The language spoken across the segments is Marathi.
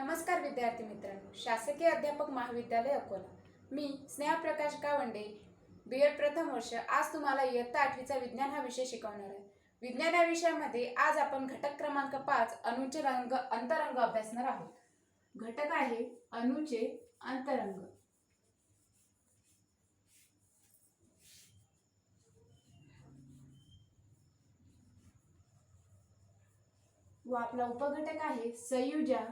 नमस्कार विद्यार्थी मित्रांनो, शासकीय अध्यापक महाविद्यालय अकोला. मी स्नेहा प्रकाश गावंडे, B.Ed प्रथम वर्ष. आज तुम्हाला इयत्ता 8वीचा विज्ञान हा विषय शिकवणार आहे. विज्ञान या विषयामध्ये आज आपण घटक क्रमांक 5 अणूचे अंतरंग अभ्यासणार आहोत. घटक आहे अणूचे अंतरंग. व आपला उपघटक आहे संयुजा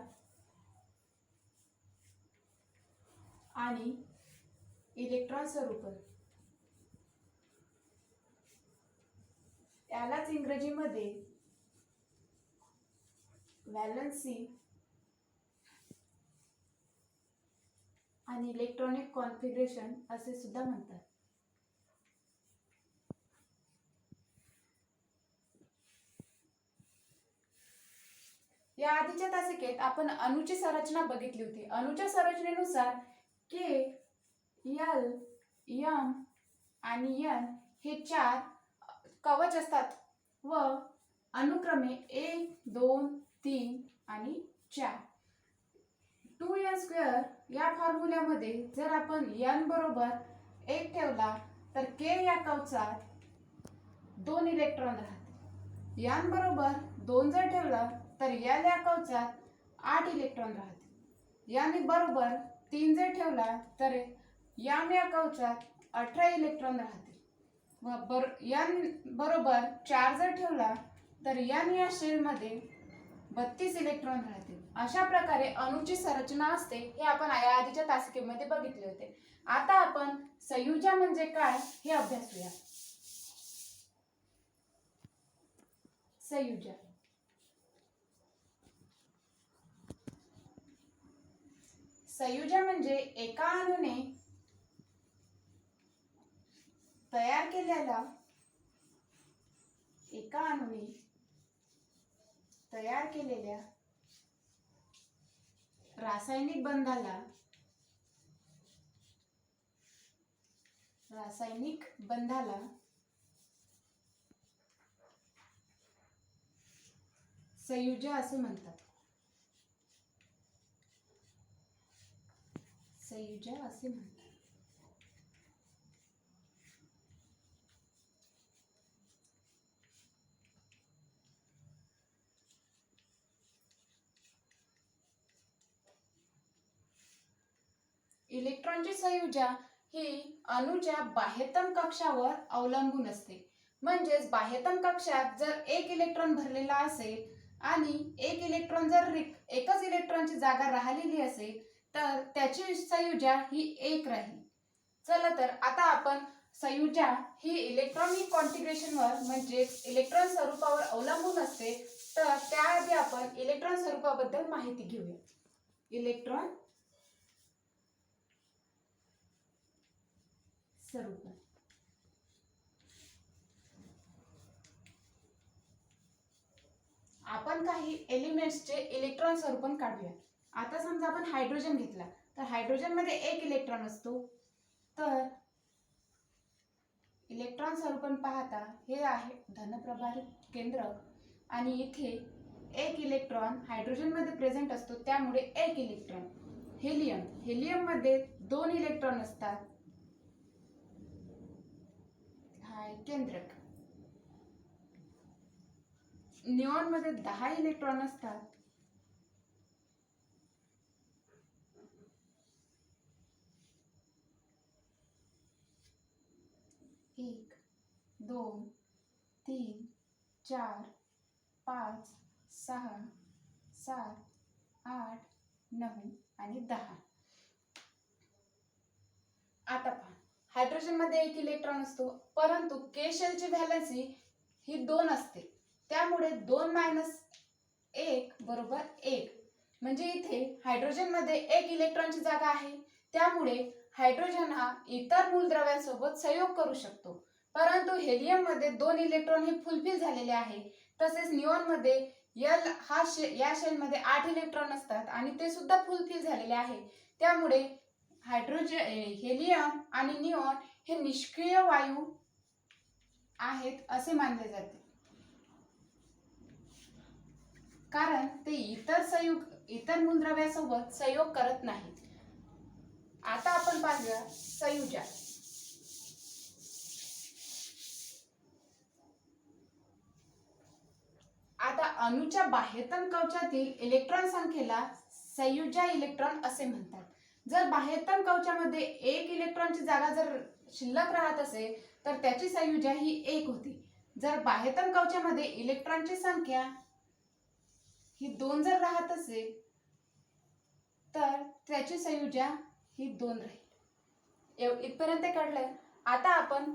आणि इलेक्ट्रॉन स्वरूप. यालाच इंग्रजीमध्ये व्हॅलन्सी आणि इलेक्ट्रॉनिक कॉन्फिगरेशन असे सुद्धा म्हणतात. या आधीच्या तासिकेत आपण अणूची संरचना बघितली होती. अणूच्या संरचनेनुसार K, L, M आणि N हे 4 कवच असतात व अनुक्रमे 1, 2, 3 आणि 4. 2n² या फॉर्म्युल्यामध्ये जर आपण n बरोबर 1 ठेवला तर K या कवचात 2 इलेक्ट्रॉन राहते. n बरोबर 2 जर ठेवला तर L या कवचात 8 इलेक्ट्रॉन राहते. n बरोबर 3 जर ठेवला तर m या कवचात 18 इलेक्ट्रॉन राहते. व n बरोबर 4 जर ठेवला तर n या शेलमध्ये 32 इलेक्ट्रॉन राहतील. अशा प्रकारे अणूची संरचना असते हे आपण या आधीच्या तासिकेमध्ये बघितले होते. आता आपण संयुजा म्हणजे काय हे अभ्यासूया. संयुजा संयुजा म्हणजे एका अणूने तयार केलेल्या रासायनिक बंधाला संयुजा असे म्हणतात. इलेक्ट्रॉनची संयुजा ही अणूच्या बाह्यतम कक्षावर अवलंबून असते. म्हणजेच बाह्यतम कक्षात जर 1 इलेक्ट्रॉन भरलेला असेल आणि 1 इलेक्ट्रॉन जर एकच इलेक्ट्रॉनची जागा राहिलेली असेल तर त्याची संयुजा ही 1 राहील. चला तर आता आपण संयुजा ही इलेक्ट्रॉनिक कॉन्फिगरेशनवर म्हणजे इलेक्ट्रॉन स्वरूपावर अवलंबून असते. तर त्याआधी आपण इलेक्ट्रॉन स्वरूपाबद्दल माहिती घेऊया. इलेक्ट्रॉन स्वरूप. आपण काही एलिमेंट्सचे इलेक्ट्रॉन स्वरूपन काढूया. आता समजा आपण हायड्रोजन घेतला तर हायड्रोजन मध्ये 1 इलेक्ट्रॉन असतो. तर इलेक्ट्रॉन स्वरूपन पाहता हे आहे धनप्रभारित केंद्रक आणि इथे 1 इलेक्ट्रॉन हायड्रोजन मध्ये प्रेझेंट असतो, त्यामुळे 1 इलेक्ट्रॉन. हेलियम मध्ये 2 इलेक्ट्रॉन असतात, केंद्रक. निऑन मध्ये 10 इलेक्ट्रॉन असतात. 1, 2, 3, 4, 5, 6, 7, 8, 9 आणि 10. आता पहा, हायड्रोजन मध्ये 1 इलेक्ट्रॉन असतो, परंतु K शेलची व्हॅलन्सी ही 2 असते. त्यामुळे 2 - 1 बरोबर 1. म्हणजे इथे हायड्रोजन मध्ये 1 इलेक्ट्रॉनची जागा आहे. त्यामुळे हायड्रोजन हा इतर मूलद्रव्यांसोबत संयोग करू शकतो. परंतु हेलियम मध्ये 2 इलेक्ट्रॉन हे फुलफिल झालेले आहे. तसेच निऑन मध्ये L हा या शेल मध्ये 8 इलेक्ट्रॉन असतात आणि ते सुद्धा फुलफिल झालेले आहे. त्यामुळे हेलियम आणि निऑन हे निष्क्रिय वायू आहेत असे मानले जाते, कारण ते इतर इतर मूलद्रव्यासोबत संयोग करत नाहीत. आता आपण पाहूया संयुजा. आता अणूच्या बाह्यतम कवचातील इलेक्ट्रॉन संख्येला संयुजा इलेक्ट्रॉन असे म्हणतात. जर बाह्यतम कवचामध्ये एक इलेक्ट्रॉनची जागा जर शिल्लक राहत असेल तर त्याची संयुजा ही 1 होती. जर बाह्यतम कवचामध्ये इलेक्ट्रॉनची संख्या ही 2 जर राहत असेल तर त्याची संयुजा ही 2 राहील. इथपर्यंत कळलंय. आता आपण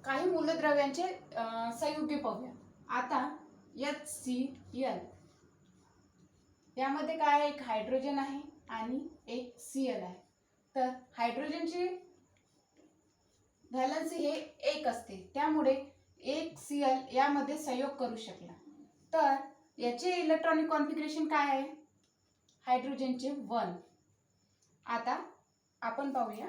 काही मूलद्रव्यांचे संयुगे पाहूया. आता HCl यामध्ये काय, एक हायड्रोजन आहे आणि एक Cl आहे. तर हायड्रोजनची व्हॅलन्सी हे 1 असते, त्यामुळे एक Cl यामध्ये संयोग करू शकला. तर याचे इलेक्ट्रॉनिक कॉन्फिगरेशन काय आहे, हायड्रोजनचे 1. आता आपण पाहूया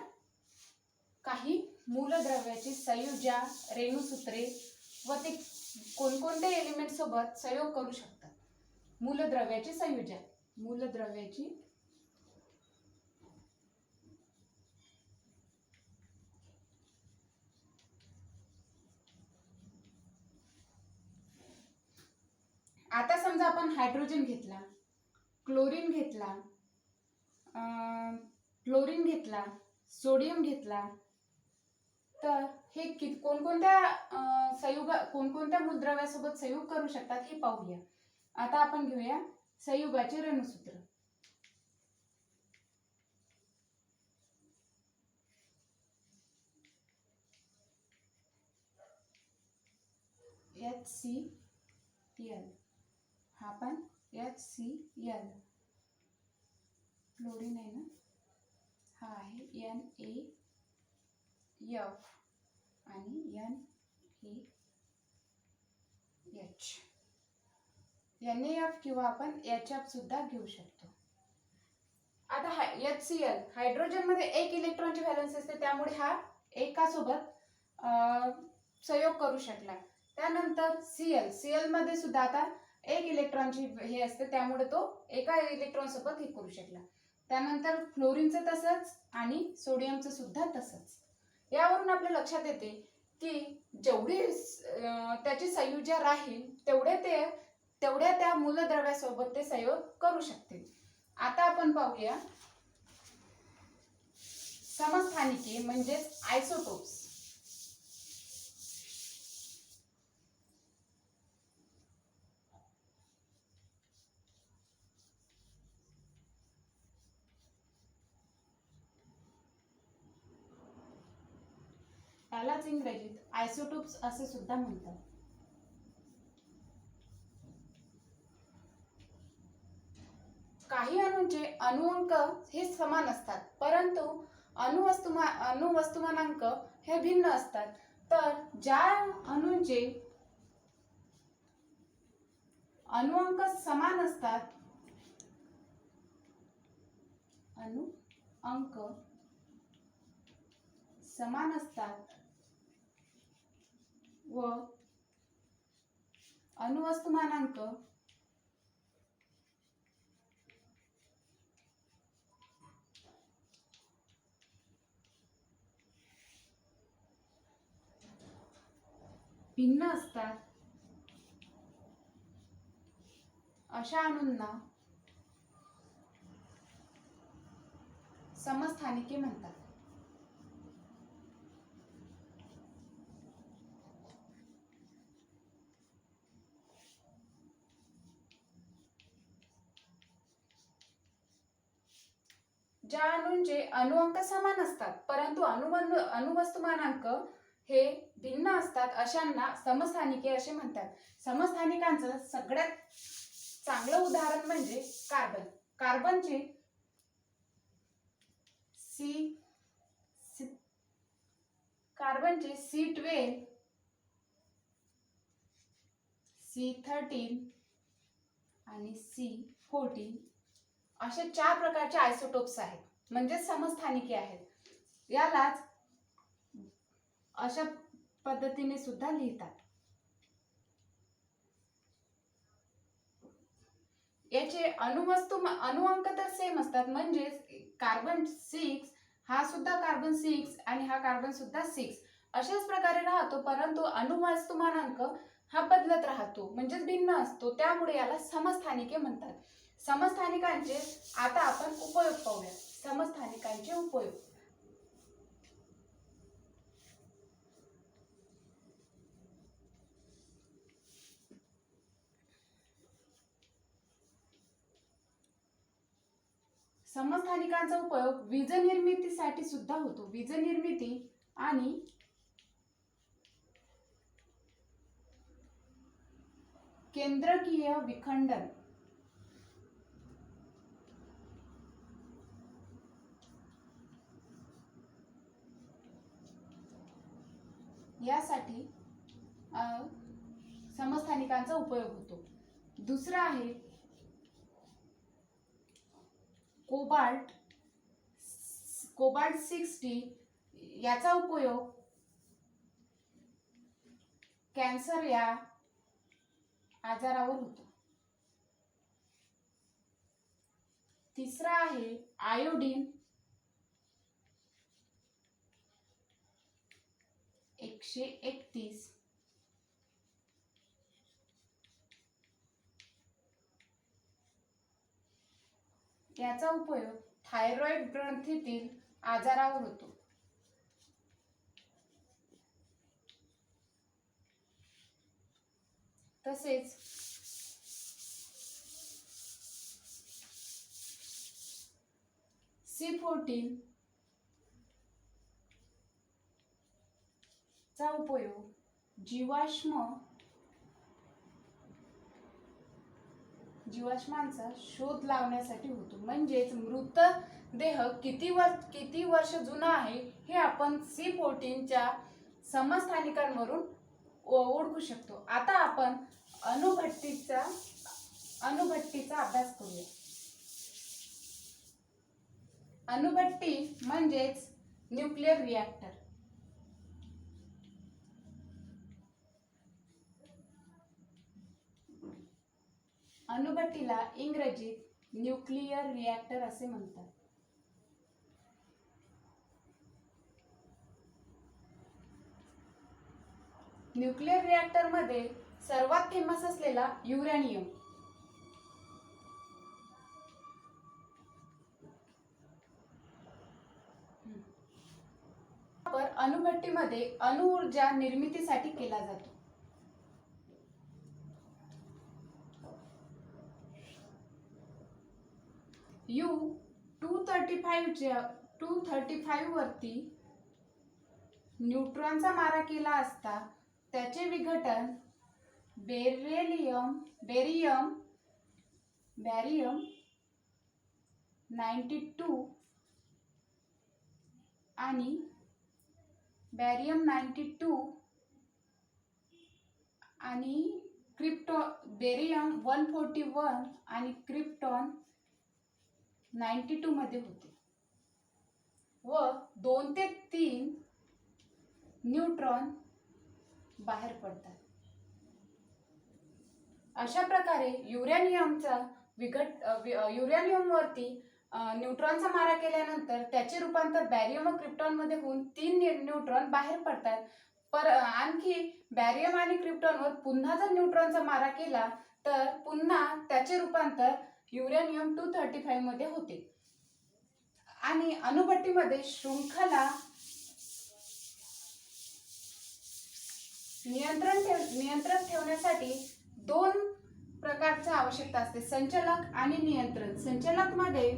काही मूलद्रव्याची संयुजा, रेणुसूत्रे व ते कोणकोणत्या एलिमेंट सोबत संयोग करू शकतात. मूलद्रव्याची संयुजा. मूलद्रव्याची आता समजा आपण हायड्रोजन घेतला, क्लोरीन घेतला, फ्लोरीन घेतला, सोडियम घेतला, तर हे कोणकोणत्या मूलद्रव्यासोबत संयोग करू शकतात हे पाहूया. आता आपण घेऊया संयुगाचे रेणुसूत्र. HCl हा पण HCl, फ्लोरीन आहे ना, हा आहे NaF आणि NaH. NaF किंवा आपण HF सुद्धा घेऊ शकतो. आता HCl हायड्रोजन मध्ये 1 इलेक्ट्रॉनची व्हॅलन्स असते, त्यामुळे हा एकासोबत संयोग करू शकला. त्यानंतर Cl मध्ये सुद्धा आता 1 इलेक्ट्रॉनची हे असते, त्यामुळे तो एका इलेक्ट्रॉन सोबत हे करू शकला. त्यानंतर फ्लोरीनचं तसंच आणि सोडियमचं सुद्धा तसंच. यावरून आपल्या लक्षात येते की जेवढी त्याची संयुजा राहील तेवढ्या त्या मूलद्रव्यासोबत ते संयोग करू शकते. आता आपण पाहूया समस्थानिके म्हणजेच आयसोटोप्स. यालाच इंग्रजीत आयसोटोप्स असे सुद्धा म्हणतात. काही अणूंचे अणुअंक हे समान असतात, परंतु अणुवस्तुमानांक हे भिन्न असतात. तर ज्या अणूंचे अणुअंक समान असतात, अणुअंक समान असतात व अणुवस्तुमानांक भिन्न असतात, अशा अणूंना समस्थानिके म्हणतात. ज्या अणूंचे अणुअंक समान असतात परंतु अणुवस्तुमानांक हे भिन्न असतात, अशांना समस्थानिके असे म्हणतात. समस्थानिकांचं सगळ्यात चांगलं उदाहरण म्हणजे कार्बन. कार्बनचे C12, C13 आणि C14 असे 4 प्रकारचे आयसोटोप्स आहेत, म्हणजे समस्थानिके आहेत. यालाच अशा पद्धतीने सुद्धा लिहितात. याचे अणुअंक तर सेम असतात, म्हणजेच कार्बन 6 हा सुद्धा कार्बन 6 आणि हा कार्बन सुद्धा 6 अशाच प्रकारे राहतो, परंतु अणुवस्तुमानांक हा बदलत राहतो, म्हणजेच भिन्न असतो. त्यामुळे याला समस्थानिके म्हणतात. समस्थानिकांचे आता आपण उपयोग पाहूया. समस्थानिकांचे उपयोग. समस्थानिकांचा उपयोग वीज निर्मितीसाठी सुद्धा होतो. वीज निर्मिती आणि केंद्रकीय विखंडन यासाठी समस्थानिकांचा उपयोग होतो. दुसरा आहे कोबाल्ट 60 याचा उपयोग कॅन्सर या आजारावर होतो. तिसरा आहे आयोडीन 131 याचा उपयोग थायरॉइड ग्रंथीतील आजारावर होतो. तसेच C14 चा उपयोग जीवाश्मांचा शोध लावण्यासाठी होतो. म्हणजेच मृतदेह किती वर्ष जुना आहे हे आपण C14 च्या समस्थानिकांवरून ओळखू शकतो. आता आपण अणुभट्टीचा अभ्यास करूया. अणुभट्टी म्हणजेच न्यूक्लिअर रिॲक्टर. अणुभट्टीला इंग्रजीत न्यूक्लिअर रिॲक्टर असे म्हणतात. न्यूक्लिअर रिॲक्टर मध्ये सर्वात फेमस असलेला युरेनियम. वापर अणुभट्टीमध्ये अणुऊर्जा निर्मितीसाठी केला जातो. U-235 वरती न्यूट्रॉनचा मारा केला असता त्याचे विघटन बॅरियम 92 आणि बॅरियम 92 आणि बेरियम 141 आणि क्रिप्टॉन 92 मध्ये होते व 2 ते 3 न्यूट्रॉन बाहेर पडतात. अशा प्रकारे युरेनियमवरती न्यूट्रॉनचा मारा केल्यानंतर त्याचे रूपांतर बॅरियम व क्रिप्टॉन मध्ये होऊन 3 न्यूट्रॉन बाहेर पडतात. आणखी बॅरियम आणि क्रिप्टॉनवर पुन्हा जर न्यूट्रॉनचा मारा केला तर पुन्हा त्याचे रूपांतर युरेनियम 235 मध्ये होते. आणि अणुभट्टीमध्ये शृंखला नियंत्रण ठेवण्यासाठी 2 प्रकारची आवश्यकता असते, संचलक आणि नियंत्रण. संचलक मध्ये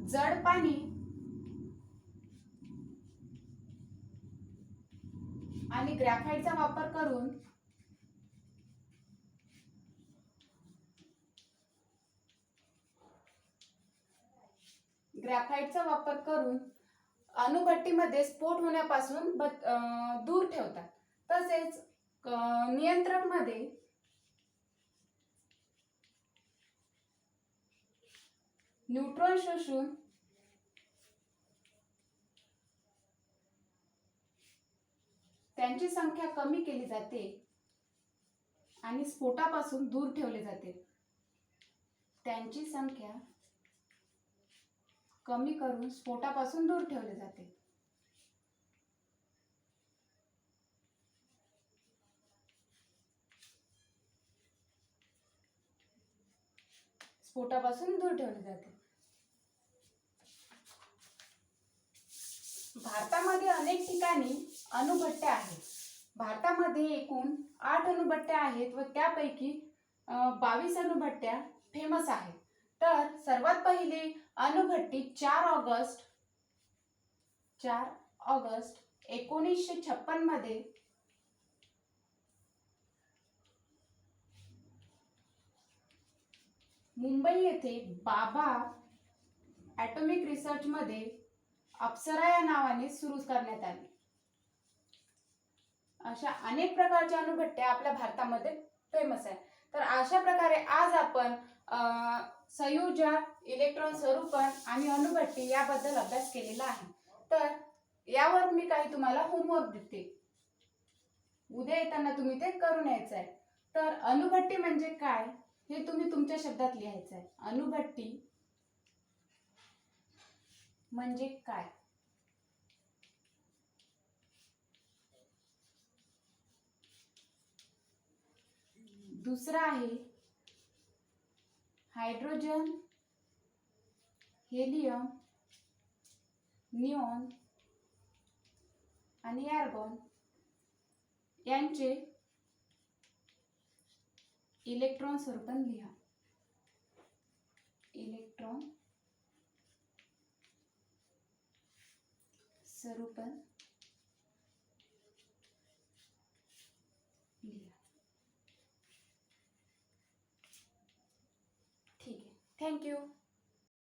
जड पाणी आणि ग्रॅफाइटचा वापर करून अणुभट्टीमध्ये स्फोट होण्यापासून दूर ठेवतात. तसेच नियंत्रण मध्ये न्यूट्रॉन शोषून त्यांची संख्या कमी केली जाते आणि स्फोटापासून दूर ठेवले जाते. त्यांची संख्या कमी करून स्फोटापासून दूर ठेवले जाते. स्फोटापासून दूर ठेवले जाते. भारतामध्ये अनेक ठिकाणी अणुभट्ट्या आहेत. भारतामध्ये एकूण 8 अणुभट्ट्या आहेत व त्यापैकी 22 अणुभट्ट्या फेमस आहेत. तर सर्वात पहिली अणुभट्टी 4 ऑगस्ट 1956 मध्ये मुंबई येथे बाबा ॲटॉमिक रिसर्च मध्ये अप्सरा या नावाने सुरू करण्यात आली. अशा अनेक प्रकारच्या अणुभट्ट्या आपल्या भारतामध्ये फेमस आहे. तर अशा प्रकारे आज आपण संयोजन, इलेक्ट्रॉन स्वरूपण आणि अणुभट्टी याबद्दल अभ्यास केलेला आहे. तर यावर मी काही तुम्हाला होमवर्क देते. उद्या येताना तुम्ही ते करून यायचं आहे. तर अणुभट्टी म्हणजे काय हे तुम्ही तुमच्या शब्दात लिहायचं आहे. अणुभट्टी म्हणजे काय? दुसरा आहे हायड्रोजन, हेलियम, निऑन आणि आर्गॉन यांचे इलेक्ट्रॉन स्वरूपण लिहा. इलेक्ट्रॉन स्वरूपण लिहा. ठीक आहे. थँक्यू.